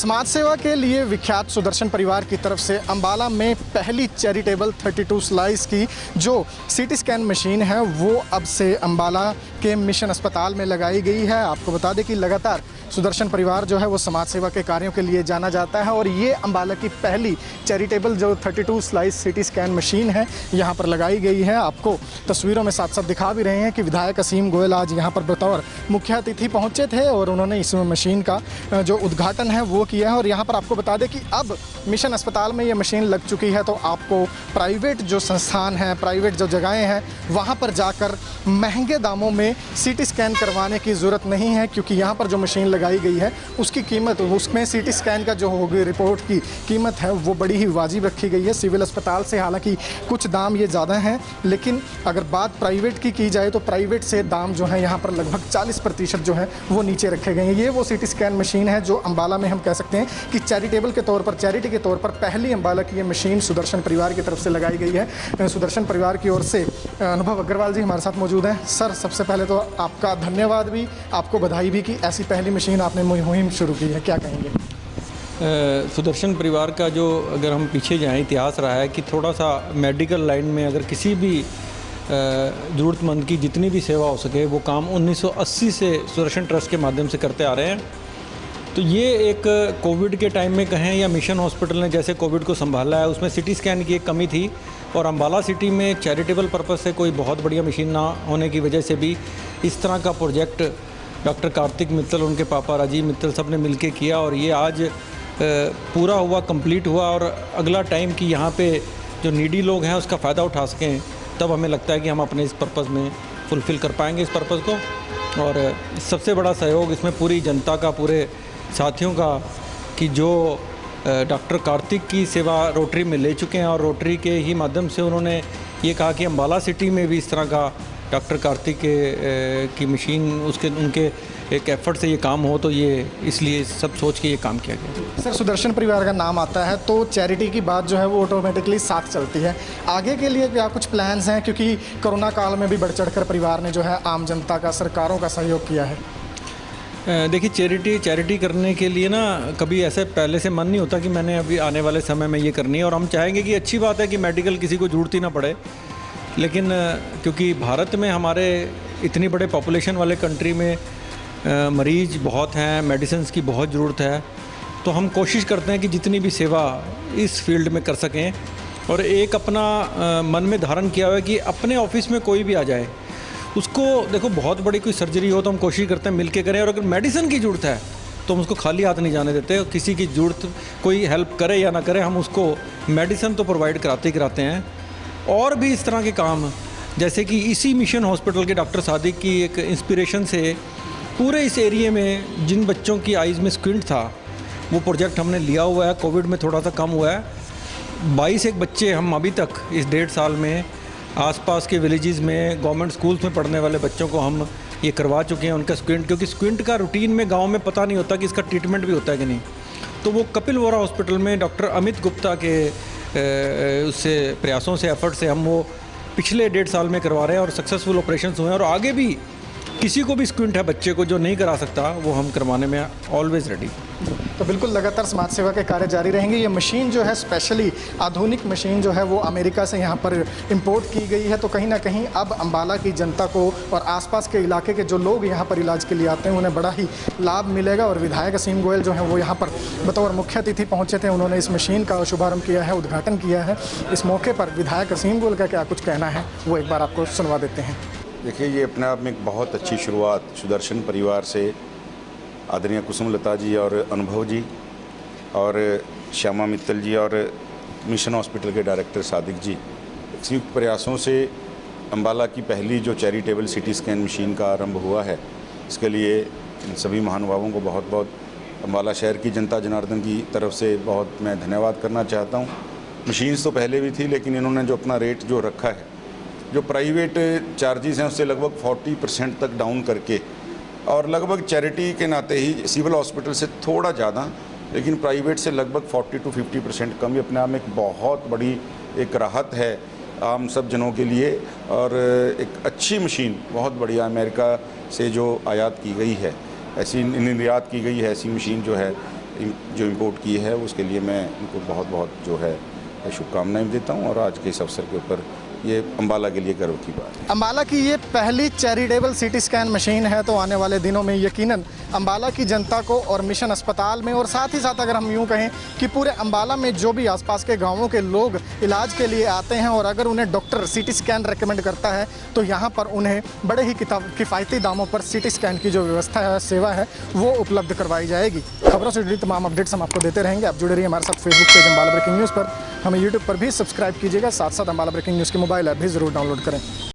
समाज सेवा के लिए विख्यात सुदर्शन परिवार की तरफ से अंबाला में पहली चैरिटेबल 32 स्लाइस की जो सीटी स्कैन मशीन है वो अब से अंबाला के मिशन अस्पताल में लगाई गई है। आपको बता दें कि लगातार सुदर्शन परिवार जो है वो समाज सेवा के कार्यों के लिए जाना जाता है और ये अंबाला की पहली चैरिटेबल जो 32 स्लाइस सीटी स्कैन मशीन है यहाँ पर लगाई गई है। आपको तस्वीरों में साथ साथ दिखा भी रहे हैं कि विधायक असीम गोयल आज यहाँ पर बतौर मुख्य अतिथि पहुँचे थे और उन्होंने इस मशीन का जो उद्घाटन है वो किया है। और यहाँ पर आपको बता दें कि अब मिशन अस्पताल में ये मशीन लग चुकी है तो आपको प्राइवेट जो संस्थान हैं, प्राइवेट जो जगहें हैं वहाँ पर जाकर महंगे दामों में सीटी स्कैन करवाने की ज़रूरत नहीं है, क्योंकि यहाँ पर जो मशीन लगाई गई है उसकी कीमत, उसमें सीटी स्कैन का जो होगी रिपोर्ट की कीमत है वो बड़ी ही वाजिब रखी गई है। सिविल अस्पताल से हालांकि कुछ दाम ये ज़्यादा हैं, लेकिन अगर बात प्राइवेट की जाए तो प्राइवेट से दाम जो है यहाँ पर लगभग 40% जो है वो नीचे रखे गए हैं। ये वो सीटी स्कैन मशीन है जो अंबाला में हम कह सकते हैं कि चैरिटेबल के तौर पर, चैरिटी के तौर पर पहली अंबाला की ये मशीन सुदर्शन परिवार की तरफ से लगाई गई है। सुदर्शन परिवार की ओर से अनुभव अग्रवाल जी हमारे साथ मौजूद हैं। सर, सबसे पहले तो आपका धन्यवाद भी, आपको बधाई भी कि ऐसी पहली मशीन आपने मुहिम शुरू की है, क्या कहेंगे? सुदर्शन परिवार का जो, अगर हम पीछे जाएं, इतिहास रहा है कि थोड़ा सा मेडिकल लाइन में अगर किसी भी ज़रूरतमंद की जितनी भी सेवा हो सके वो काम 1980 से सुदर्शन ट्रस्ट के माध्यम से करते आ रहे हैं। तो ये एक कोविड के टाइम में कहें या मिशन हॉस्पिटल ने जैसे कोविड को संभाला है, उसमें सिटी स्कैन की एक कमी थी और अंबाला सिटी में चैरिटेबल पर्पज़ से कोई बहुत बढ़िया मशीन ना होने की वजह से भी इस तरह का प्रोजेक्ट डॉक्टर कार्तिक मित्तल, उनके पापा राजीव मित्तल सब ने मिलकर किया और ये आज पूरा हुआ, कंप्लीट हुआ। और अगला टाइम कि यहाँ पे जो नीडी लोग हैं उसका फ़ायदा उठा सकें, तब हमें लगता है कि हम अपने इस पर्पज़ में फुलफ़िल कर पाएंगे इस पर्पज़ को। और सबसे बड़ा सहयोग इसमें पूरी जनता का, पूरे साथियों का, कि जो डॉक्टर कार्तिक की सेवा रोटरी में ले चुके हैं और रोटरी के ही माध्यम से उन्होंने ये कहा कि अंबाला सिटी में भी इस तरह का डॉक्टर कार्तिक की मशीन, उनके एक एफर्ट से ये काम हो, तो ये इसलिए सब सोच के ये काम किया गया। सर, सुदर्शन परिवार का नाम आता है तो चैरिटी की बात जो है वो ऑटोमेटिकली साथ चलती है। आगे के लिए क्या कुछ प्लान्स हैं, क्योंकि कोरोना काल में भी बढ़ चढ़कर परिवार ने जो है आम जनता का, सरकारों का सहयोग किया है? देखिए, चैरिटी करने के लिए ना कभी ऐसे पहले से मन नहीं होता कि मैंने अभी आने वाले समय में ये करनी है। और हम चाहेंगे कि अच्छी बात है कि मेडिकल किसी को जरूरत ही ना पड़े, लेकिन क्योंकि भारत में हमारे इतनी बड़े पॉपुलेशन वाले कंट्री में मरीज बहुत हैं, मेडिसिन्स की बहुत ज़रूरत है, तो हम कोशिश करते हैं कि जितनी भी सेवा इस फील्ड में कर सकें। और एक अपना मन में धारण किया हुआ है कि अपने ऑफिस में कोई भी आ जाए उसको, देखो बहुत बड़ी कोई सर्जरी हो तो हम कोशिश करते हैं मिल के करें, और अगर मेडिसिन की ज़रूरत है तो हम उसको खाली हाथ नहीं जाने देते। किसी की ज़रूरत, कोई हेल्प करे या ना करे, हम उसको मेडिसिन तो प्रोवाइड कराते ही कराते हैं। और भी इस तरह के काम, जैसे कि इसी मिशन हॉस्पिटल के डॉक्टर सादिक की एक इंस्पिरेशन से पूरे इस एरिया में जिन बच्चों की आइज़ में स्क्विंट था वो प्रोजेक्ट हमने लिया हुआ है। कोविड में थोड़ा सा कम हुआ है। 22 बच्चे हम अभी तक इस 1.5 साल में आसपास के विलेजेस में गवर्नमेंट स्कूल्स में पढ़ने वाले बच्चों को हम ये करवा चुके हैं उनका स्क्विंट, क्योंकि स्क्विंट का रूटीन में गाँव में पता नहीं होता कि इसका ट्रीटमेंट भी होता है कि नहीं। तो वो कपिल वोरा हॉस्पिटल में डॉक्टर अमित गुप्ता के उससे प्रयासों से, एफर्ट से हम वो पिछले 1.5 साल में करवा रहे हैं और सक्सेसफुल ऑपरेशन हुए हैं। और आगे भी किसी को भी स्क्विंट है बच्चे को जो नहीं करा सकता, वो हम करवाने में ऑलवेज रेडी। तो बिल्कुल लगातार समाज सेवा के कार्य जारी रहेंगे। ये मशीन जो है स्पेशली आधुनिक मशीन जो है वो अमेरिका से यहाँ पर इंपोर्ट की गई है, तो कहीं ना कहीं अब अंबाला की जनता को और आसपास के इलाके के जो लोग यहाँ पर इलाज के लिए आते हैं उन्हें बड़ा ही लाभ मिलेगा। और विधायक असीम गोयल जो हैं वो यहाँ पर बतौर मुख्य अतिथि पहुँचे थे, उन्होंने इस मशीन का शुभारम्भ किया है, उद्घाटन किया है। इस मौके पर विधायक असीम गोयल का क्या कुछ कहना है वो एक बार आपको सुनवा देते हैं। देखिए, ये अपने आप में एक बहुत अच्छी शुरुआत सुदर्शन परिवार से आदरणीय कुसुमलता जी और अनुभव जी और श्यामा मित्तल जी और मिशन हॉस्पिटल के डायरेक्टर सादिक जी, संयुक्त प्रयासों से अंबाला की पहली जो चैरिटेबल सीटी स्कैन मशीन का आरंभ हुआ है, इसके लिए इन सभी महानुभावों को बहुत बहुत अंबाला शहर की जनता जनार्दन की तरफ से बहुत मैं धन्यवाद करना चाहता हूँ। मशीन्स तो पहले भी थी, लेकिन इन्होंने जो अपना रेट जो रखा है, जो प्राइवेट चार्जेस हैं उससे लगभग 40% तक डाउन करके, और लगभग चैरिटी के नाते ही सिविल हॉस्पिटल से थोड़ा ज़्यादा, लेकिन प्राइवेट से लगभग 40 to 50% कम, ये अपने आप में एक बहुत बड़ी एक राहत है आम सब जनों के लिए। और एक अच्छी मशीन, बहुत बढ़िया, अमेरिका से जो आयात की गई है, ऐसी निर्यात की गई है ऐसी मशीन जो है जो इम्पोर्ट की है उसके लिए मैं उनको बहुत बहुत जो है शुभकामनाएं देता हूं। और आज के इस अवसर के ऊपर ये अम्बाला के लिए गर्व की बात है। अम्बाला की ये पहली चैरिटेबल सीटी स्कैन मशीन है, तो आने वाले दिनों में यकीनन अम्बाला की जनता को और मिशन अस्पताल में, और साथ ही साथ अगर हम यूँ कहें कि पूरे अम्बाला में जो भी आसपास के गांवों के लोग इलाज के लिए आते हैं और अगर उन्हें डॉक्टर सीटी स्कैन रेकमेंड करता है तो यहाँ पर उन्हें बड़े ही किफ़ायती दामों पर सीटी स्कैन की जो व्यवस्था है, सेवा है, वो उपलब्ध करवाई जाएगी। खबरों से जुड़ी तमाम अपडेट्स हम आपको देते रहेंगे। आप जुड़े रहिए हमारे साथ Facebook page Ambala breaking news पर, हमें यूट्यूब पर भी सब्सक्राइब कीजिएगा, साथ साथ अम्बाला ब्रेकिंग न्यूज़ की मोबाइल ऐप भी ज़रूर डाउनलोड करें।